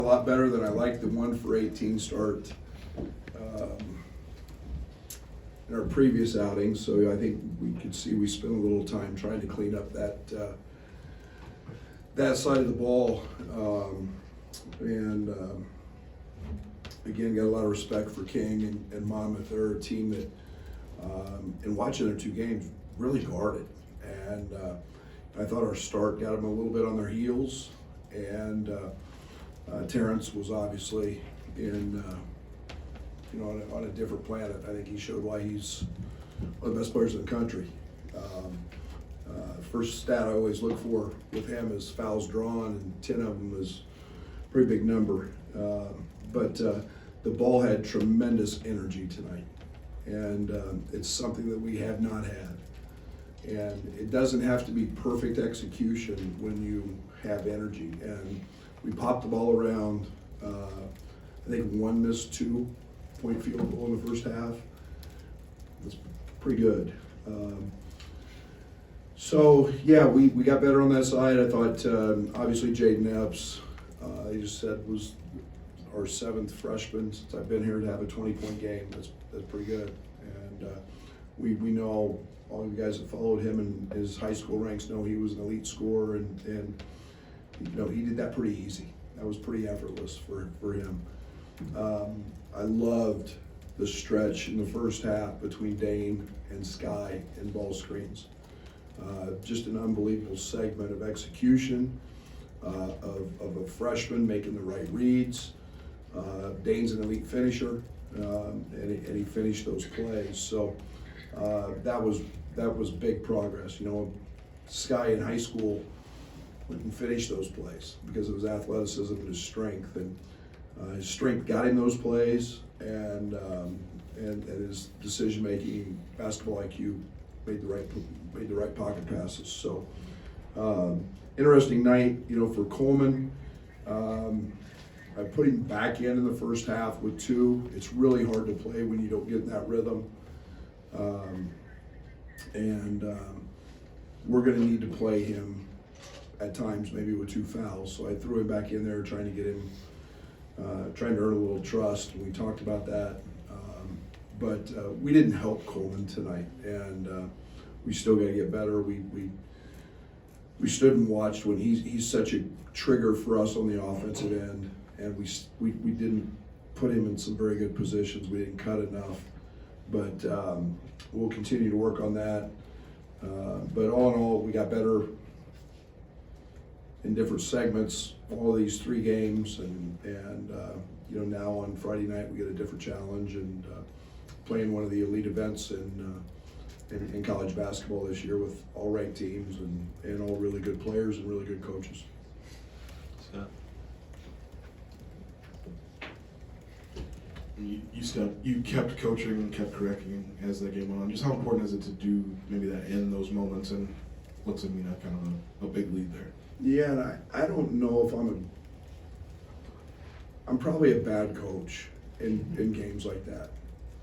A lot better than I liked the 1 for 18 start in our previous outings. So I think we could see we spent a little time trying to clean up that side of the ball. Again, got a lot of respect for King and Monmouth. They're a team that, in watching their 2 games, really guarded. And I thought our start got them a little bit on their heels. And Terence was obviously on a different planet. I think he showed why he's one of the best players in the country. First stat I always look for with him is fouls drawn, and 10 of them is a pretty big number. But the ball had tremendous energy tonight, and it's something that we have not had. And it doesn't have to be perfect execution when you have energy. And we popped the ball around. I think 1 missed 2-point field goal in the first half. That's pretty good. So yeah, we got better on that side. I thought obviously Jaden Epps, he just said, was our 7th freshman since I've been here to have a 20-point game. That's pretty good. And we know all you guys that followed him in his high school ranks know he was an elite scorer, and he did that pretty easy. That was pretty effortless for him. I loved the stretch in the first half between Dane and Sky and ball screens. Just an unbelievable segment of execution, of a freshman making the right reads. Dane's an elite finisher, and he finished those plays. So that was big progress. Sky in high school wouldn't finish those plays because of his athleticism and his strength, and his strength got him those plays, and his decision making, basketball IQ made the right pocket passes. So interesting night, for Coleman. I put him back in the first half with 2. It's really hard to play when you don't get in that rhythm. We're going to need to play him at times, maybe with 2 fouls. So I threw him back in there, trying to get him, trying to earn a little trust. And we talked about that. But we didn't help Coleman tonight, and we still got to get better. We stood and watched when he's such a trigger for us on the offensive end, and we didn't put him in some very good positions. We didn't cut enough, but we'll continue to work on that. But all in all, we got better in different segments, all of these 3 games, and now on Friday night we get a different challenge, and playing one of the elite events in college basketball this year with all ranked teams and all really good players and really good coaches. Scott? You kept coaching and kept correcting as the game went on. Just how important is it to do maybe that in those moments, and what's kind of a big lead there? Yeah, and I don't know if I'm probably a bad coach in games like that,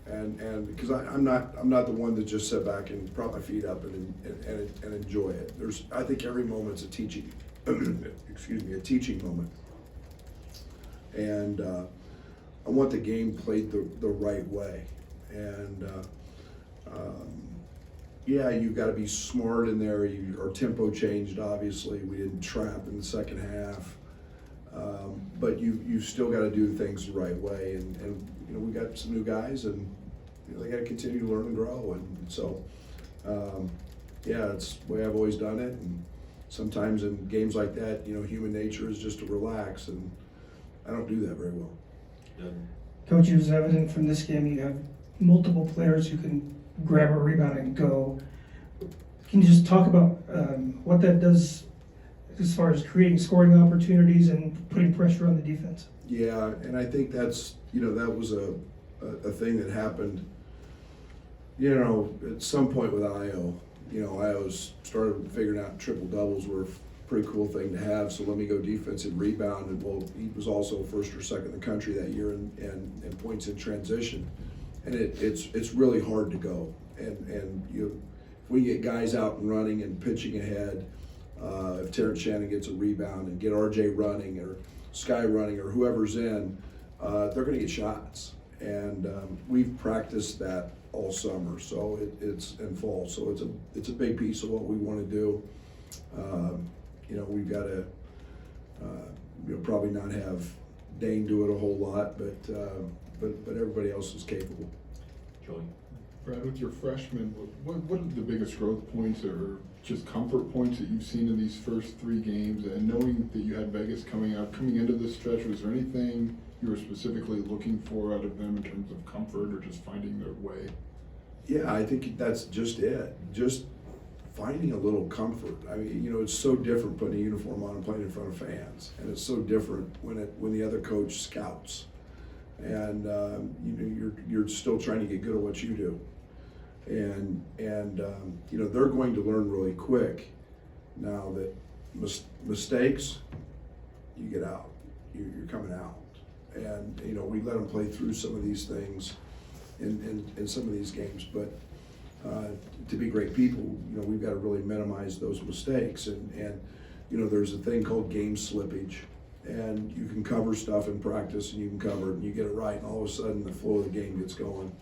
and because I'm not the one that just sit back and prop my feet up and enjoy it. I think every moment's a teaching a teaching moment, and I want the game played the right way, and yeah, you've got to be smart in there. Our tempo changed, obviously. We didn't trap in the second half, but you still got to do things the right way. And we got some new guys, and they got to continue to learn and grow. And so, yeah, it's the way I've always done it. And sometimes in games like that, human nature is just to relax, and I don't do that very well. Coach, it was evident from this game you have multiple players who can grab a rebound and go. Can you just talk about what that does as far as creating scoring opportunities and putting pressure on the defense? Yeah, and I think that's, that was a thing that happened, at some point with Io. Io's started figuring out triple doubles were a pretty cool thing to have, so let me go defensive rebound. And well, he was also first or second in the country that year in points in transition. And it's really hard to go. And we get guys out and running and pitching ahead, if Terence Shannon gets a rebound and get RJ running, or Sky running or whoever's in, they're going to get shots. And we've practiced that all summer, so it's in fall. So it's a big piece of what we want to do. We've got to probably not have Dane do it a whole lot, but everybody else is capable. Joey? Brad, with your freshmen, what are the biggest growth points or just comfort points that you've seen in these first 3 games? And knowing that you had Vegas coming into this stretch, was there anything you were specifically looking for out of them in terms of comfort or just finding their way? Yeah, I think that's just it. Just finding a little comfort. I mean, it's so different putting a uniform on and playing in front of fans, and it's so different when the other coach scouts, and you're still trying to get good at what you do, and they're going to learn really quick now that mistakes, you get out, you're coming out, and we let them play through some of these things in some of these games, but to be great people, we've got to really minimize those mistakes, and there's a thing called game slippage, and you can cover stuff in practice, and you can cover it, and you get it right, and all of a sudden the flow of the game gets going,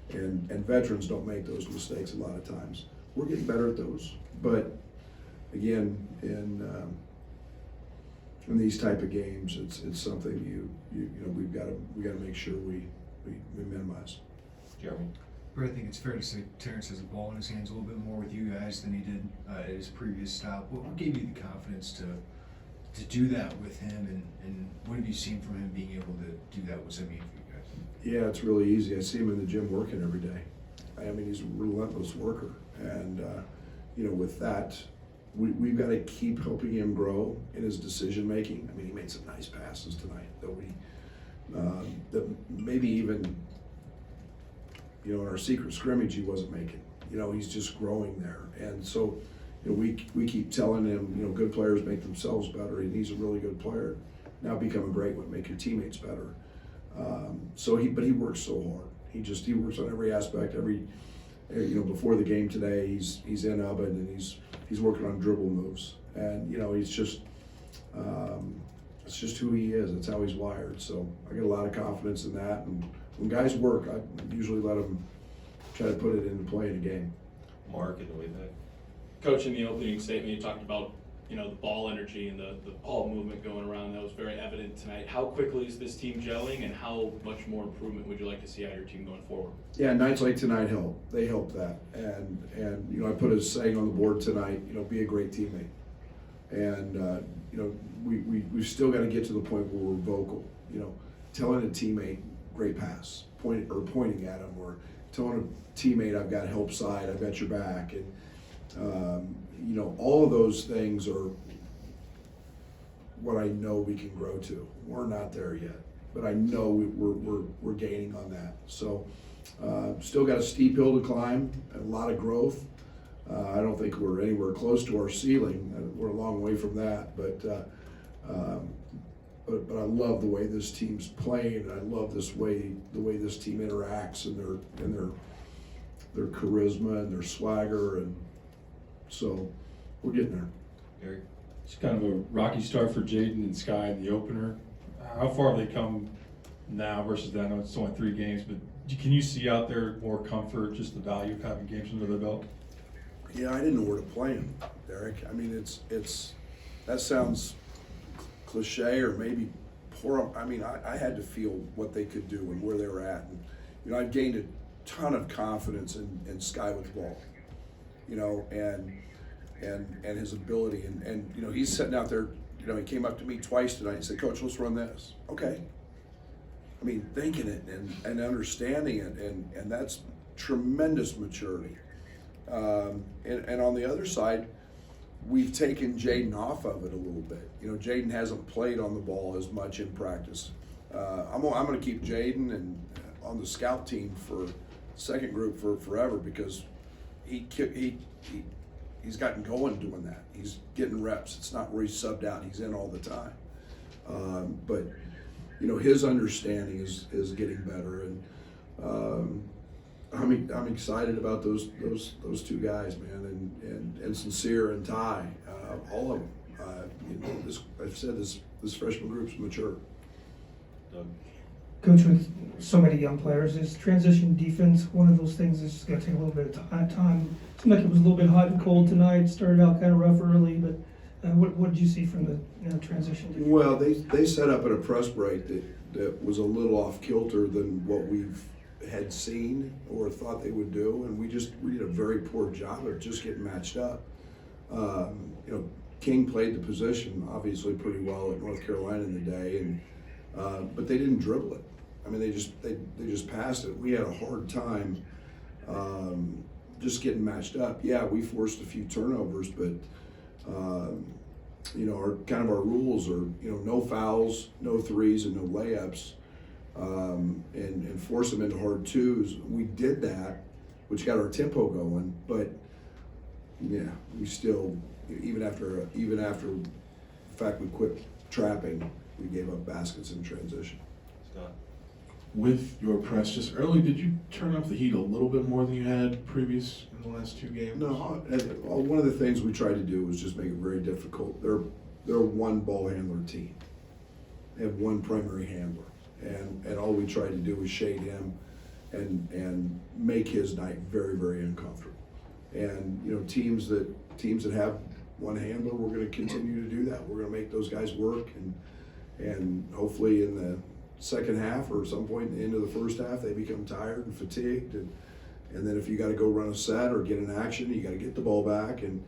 and veterans don't make those mistakes a lot of times. We're getting better at those, but again, in these type of games, it's something we've got to make sure we minimize. Jeremy? But I think it's fair to say Terence has the ball in his hands a little bit more with you guys than he did at his previous stop. What gave you the confidence to do that with him, and what have you seen from him being able to do that? What's that mean for you guys? Yeah, it's really easy. I see him in the gym working every day. I mean, he's a relentless worker, and with that, we've got to keep helping him grow in his decision making. I mean, he made some nice passes tonight that maybe even in our secret scrimmage he wasn't making. He's just growing there, and so we keep telling him, good players make themselves better, and he's a really good player. Now become a great one, make your teammates better. But he works so hard. He works on every aspect. Before the game today, he's in oven, and he's working on dribble moves, and he's just it's just who he is. It's how he's wired. So I get a lot of confidence in that, and when guys work, I usually let them try to put it into play in a game. Mark, in the way back? Coach, in the opening statement, you talked about the ball energy and the ball movement going around. That was very evident tonight. How quickly is this team gelling, and how much more improvement would you like to see out of your team going forward? Yeah, nights like tonight help. They help that, and I put a saying on the board tonight. be a great teammate, and we've still got to get to the point where we're vocal. Telling a teammate, great pass, pointing at him, or telling a teammate, I've got help side, I've got your back, and all of those things are what I know we can grow to. We're not there yet, but I know we're gaining on that. So still got a steep hill to climb, and a lot of growth. I don't think we're anywhere close to our ceiling. We're a long way from that, but I love the way this team's playing, and I love the way this team interacts, and their charisma and their swagger, and so we're getting there. Eric? It's kind of a rocky start for Jaden and Sky in the opener. How far have they come now versus that? I know it's only 3 games, but can you see out there more comfort, just the value of having games under their belt? Yeah, I didn't know where to play him, Derek. I mean, it's that sounds cliche or maybe poor. I mean, I had to feel what they could do and where they were at, and I've gained a ton of confidence in Sky with the ball, and his ability, and he's sitting out there. He came up to me twice tonight and said, "Coach, let's run this." Okay. I mean, thinking it and understanding it, and that's tremendous maturity. And on the other side, we've taken Jaden off of it a little bit. Jaden hasn't played on the ball as much in practice. I'm going to keep Jaden and on the scout team for second group for forever, because he's gotten going doing that. He's getting reps. It's not where he's subbed out. He's in all the time. But his understanding is getting better, and I'm excited about those 2 guys, man, and Sincere and Ty, all of them. I've said this this freshman group's mature. Doug? Coach, with so many young players, is transition defense one of those things that's going to take a little bit of time? It seemed like it was a little bit hot and cold tonight. Started out kind of rough early, but what did you see from the transition defense? Well, they set up at a press break that was a little off kilter than what we've had seen or thought they would do, and we did a very poor job of just getting matched up. King played the position obviously pretty well at North Carolina in the day, and but they didn't dribble it. I mean, they just passed it. We had a hard time just getting matched up. Yeah, we forced a few turnovers, but our rules are no fouls, no threes, and no layups, and force them into hard twos. We did that, which got our tempo going. But yeah, we still, even after the fact we quit trapping, we gave up baskets in transition. Scott? With your press just early, did you turn up the heat a little bit more than you had previous in the last 2 games? No, one of the things we tried to do was just make it very difficult. They're a one ball handler team. They have one primary handler, and all we tried to do was shade him and make his night very, very uncomfortable. And teams that have one handler, we're going to continue to do that. We're going to make those guys work, and hopefully in the second half or some point in the end of the first half, they become tired and fatigued, and then if you got to go run a set or get an action, you got to get the ball back, and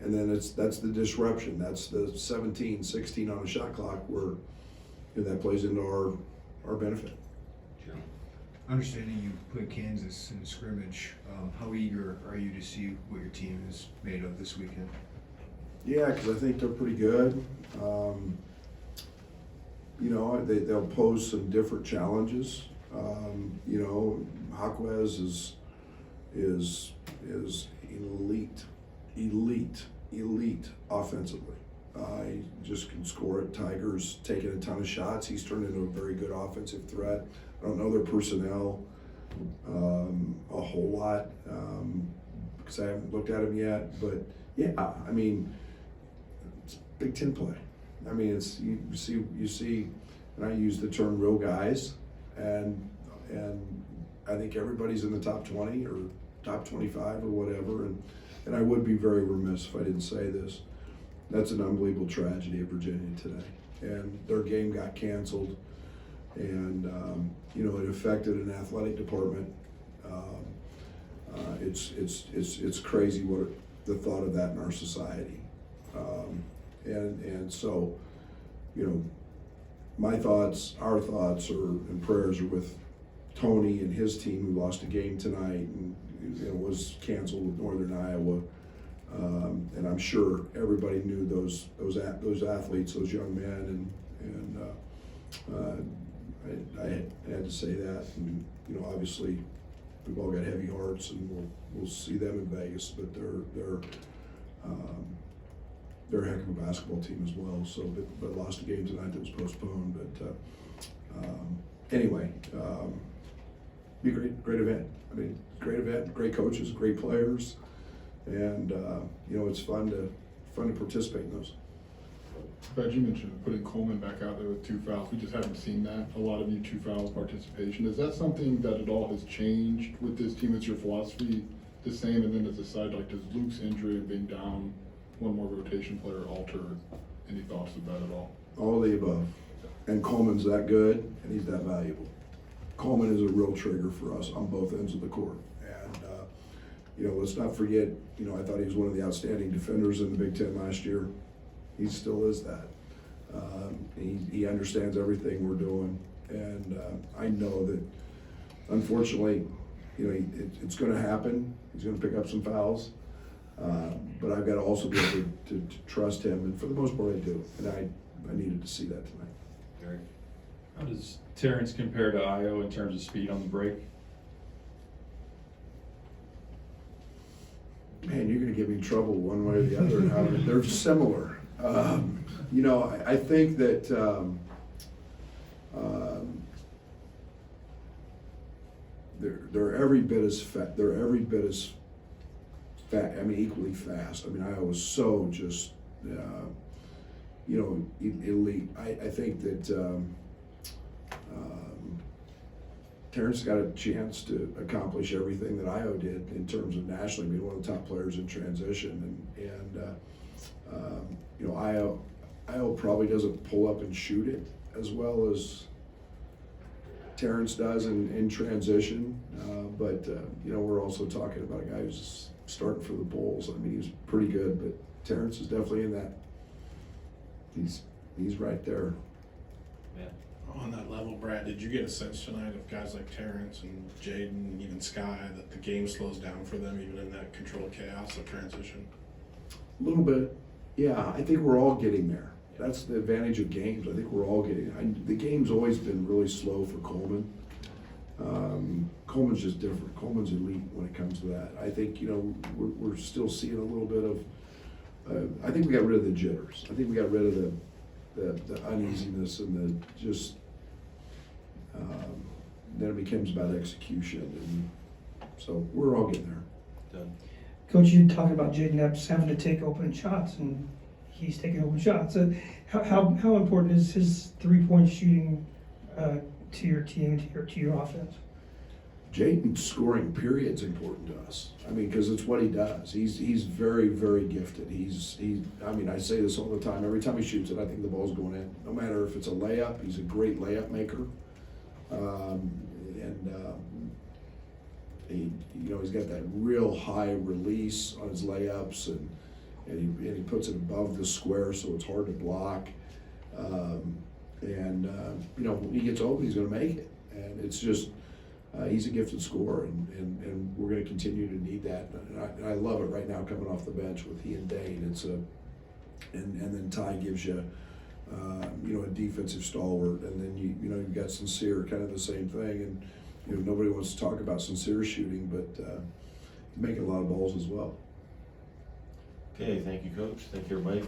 then that's the disruption. That's the 17, 16 on a shot clock where that plays into our benefit. Jeremy? Understanding you played Kansas in the scrimmage, how eager are you to see what your team is made of this weekend? Yeah, because I think they're pretty good. They'll pose some different challenges. Jaquez is elite offensively. He just can score it. Tiger's taken a ton of shots. He's turned into a very good offensive threat. I don't know their personnel a whole lot because I haven't looked at them yet. But yeah, I mean, it's Big Ten play. I mean, it's you see, and I use the term real guys, and I think everybody's in the top 20 or top 25 or whatever, and I would be very remiss if I didn't say this. That's an unbelievable tragedy of Virginia today, and their game got canceled, and it affected an athletic department. It's crazy what the thought of that in our society. And so, my thoughts, our thoughts and prayers are with Tony and his team who lost a game tonight and was canceled with Northern Iowa. And I'm sure everybody knew those athletes, those young men, and I had to say that. And obviously we've all got heavy hearts, and we'll see them in Vegas, but they're a heck of a basketball team as well. So, but lost a game tonight that was postponed. But anyway, be a great event. I mean, great event, great coaches, great players, and it's fun to participate in those. Brad, you mentioned putting Coleman back out there with 2 fouls. We just haven't seen that. A lot of you 2-foul participation. Is that something that at all has changed with this team? Is your philosophy the same? And then as a side, does Luke's injury and being down one more rotation player alter any thoughts of that at all? All of the above. And Coleman's that good, and he's that valuable. Coleman is a real trigger for us on both ends of the court. And, let's not forget, I thought he was one of the outstanding defenders in the Big Ten last year. He still is that. He understands everything we're doing. And I know that, unfortunately, it's going to happen. He's going to pick up some fouls. But I've got to also be able to trust him, and for the most part I do, and I needed to see that tonight. Gary? How does Terence compare to Io in terms of speed on the break? Man, you're going to get me in trouble one way or the other. They're similar. I think that they're every bit as fat. They're every bit as fat. I mean, equally fast. I mean, I was so just elite. I think that Terence got a chance to accomplish everything that Io did in terms of nationally being one of the top players in transition, Io probably doesn't pull up and shoot it as well as Terence does in transition, but we're also talking about a guy who's starting for the Bulls. I mean, he's pretty good, but Terence is definitely in that. He's right there. On that level, Brad, did you get a sense tonight of guys like Terence and Jaden and even Sky that the game slows down for them even in that controlled chaos of transition? A little bit, yeah. I think we're all getting there. That's the advantage of games. I think we're all getting it. The game's always been really slow for Coleman. Coleman's just different. Coleman's elite when it comes to that. I think, we're still seeing a little bit of, I think we got rid of the jitters. I think we got rid of the uneasiness and the just, then it becomes about execution. And so we're all getting there. Done. Coach, you talked about Jaden Epps having to take open shots, and he's taking open shots. How important is his three-point shooting to your team, to your offense? Jaden's scoring period's important to us. I mean, because it's what he does. He's very, very gifted. I mean, I say this all the time. Every time he shoots it, I think the ball's going in. No matter if it's a layup, he's a great layup maker. He's got that real high release on his layups, and he puts it above the square, so it's hard to block. When he gets open, he's going to make it. And it's just, he's a gifted scorer, and we're going to continue to need that. And I love it right now coming off the bench with he and Dane. And then Ty gives you, a defensive stalwart, and then you've got Sincere, kind of the same thing. And nobody wants to talk about Sincere shooting, but he's making a lot of balls as well. Okay, thank you, Coach. Thank you, everybody.